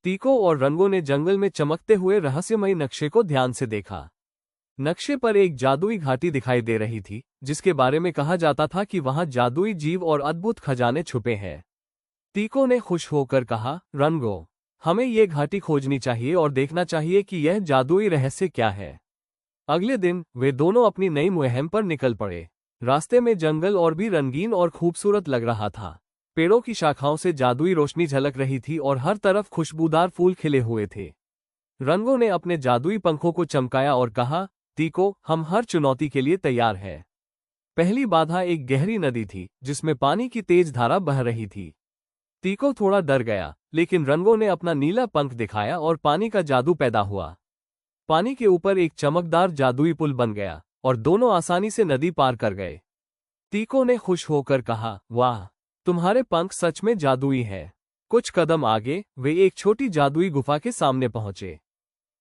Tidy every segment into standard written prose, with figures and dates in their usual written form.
तीको और रंगों ने जंगल में चमकते हुए रहस्यमयी नक्शे को ध्यान से देखा। नक्शे पर एक जादुई घाटी दिखाई दे रही थी, जिसके बारे में कहा जाता था कि वहां जादुई जीव और अद्भुत खजाने छुपे हैं। तीको ने खुश होकर कहा, रंगो, हमें ये घाटी खोजनी चाहिए और देखना चाहिए कि यह जादुई रहस्य क्या है। अगले दिन वे दोनों अपनी नई मुहिम पर निकल पड़े। रास्ते में जंगल और भी रंगीन और खूबसूरत लग रहा था। पेड़ों की शाखाओं से जादुई रोशनी झलक रही थी और हर तरफ खुशबूदार फूल खिले हुए थे। रंगों ने अपने जादुई पंखों को चमकाया और कहा, तीको, हम हर चुनौती के लिए तैयार हैं। पहली बाधा एक गहरी नदी थी, जिसमें पानी की तेज धारा बह रही थी। तीको थोड़ा डर गया, लेकिन रंगों ने अपना नीला पंख दिखाया और पानी का जादू पैदा हुआ। पानी के ऊपर एक चमकदार जादुई पुल बन गया और दोनों आसानी से नदी पार कर गए। तीको ने खुश होकर कहा, वाह, तुम्हारे पंख सच में जादुई है। कुछ कदम आगे वे एक छोटी जादुई गुफा के सामने पहुंचे।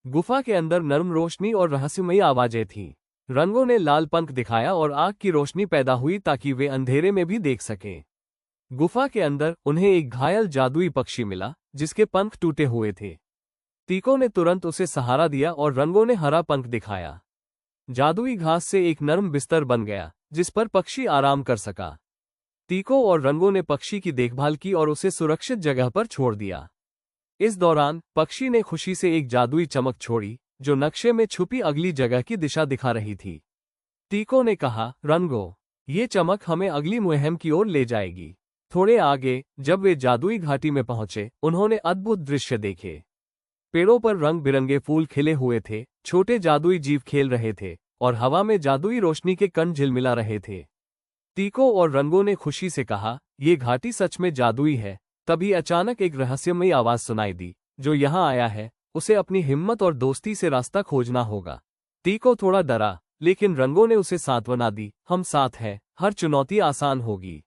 गुफा के अंदर नर्म रोशनी और रहस्यमयी आवाजें थीं। रंगों ने लाल पंख दिखाया और आग की रोशनी पैदा हुई ताकि वे अंधेरे में भी देख सकें। गुफा के अंदर उन्हें एक घायल जादुई पक्षी मिला, जिसके पंख टूटे हुए थे। तीको ने तुरंत उसे सहारा दिया और रंगों ने हरा पंख दिखाया। जादुई घास से एक नरम बिस्तर बन गया, जिस पर पक्षी आराम कर सका। तीको और रंगों ने पक्षी की देखभाल की और उसे सुरक्षित जगह पर छोड़ दिया। इस दौरान पक्षी ने खुशी से एक जादुई चमक छोड़ी, जो नक्शे में छुपी अगली जगह की दिशा दिखा रही थी। तीको ने कहा, रंगो, ये चमक हमें अगली मुहिम की ओर ले जाएगी। थोड़े आगे जब वे जादुई घाटी में पहुंचे, उन्होंने अद्भुत दृश्य देखे। पेड़ों पर रंग बिरंगे फूल खिले हुए थे, छोटे जादुई जीव खेल रहे थे और हवा में जादुई रोशनी के कण झिलमिला रहे थे। तीको और रंगों ने खुशी से कहा, ये घाटी सच में जादुई है। तभी अचानक एक रहस्यमयी आवाज सुनाई दी, जो यहाँ आया है उसे अपनी हिम्मत और दोस्ती से रास्ता खोजना होगा। तीको थोड़ा डरा, लेकिन रंगों ने उसे सांत्वना दी, हम साथ हैं, हर चुनौती आसान होगी।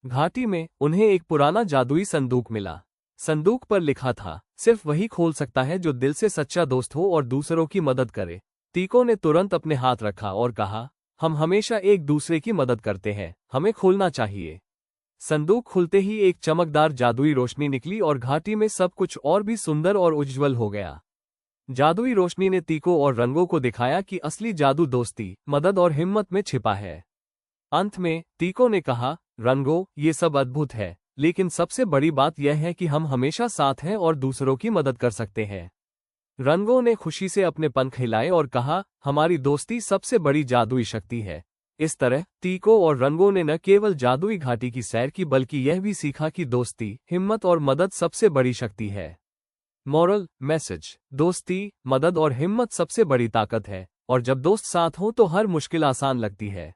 घाटी में उन्हें एक पुराना जादुई संदूक मिला। संदूक पर लिखा था, सिर्फ वही खोल सकता है जो दिल से सच्चा दोस्त हो और दूसरों की मदद करे। तीको ने तुरंत अपने हाथ रखा और कहा, हम हमेशा एक दूसरे की मदद करते हैं, हमें खोलना चाहिए। संदूक खुलते ही एक चमकदार जादुई रोशनी निकली और घाटी में सब कुछ और भी सुंदर और उज्ज्वल हो गया। जादुई रोशनी ने तीको और रंगों को दिखाया कि असली जादू दोस्ती, मदद और हिम्मत में छिपा है। अंत में तीको ने कहा, रंगों, ये सब अद्भुत है, लेकिन सबसे बड़ी बात यह है कि हम हमेशा साथ हैं और दूसरों की मदद कर सकते हैं। रंगों ने खुशी से अपने पंख हिलाए और कहा, हमारी दोस्ती सबसे बड़ी जादुई शक्ति है। इस तरह तीको और रंगों ने न केवल जादुई घाटी की सैर की, बल्कि यह भी सीखा कि दोस्ती, हिम्मत और मदद सबसे बड़ी शक्ति है। मॉरल मैसेज, दोस्ती, मदद और हिम्मत सबसे बड़ी ताकत है, और जब दोस्त साथ हों तो हर मुश्किल आसान लगती है।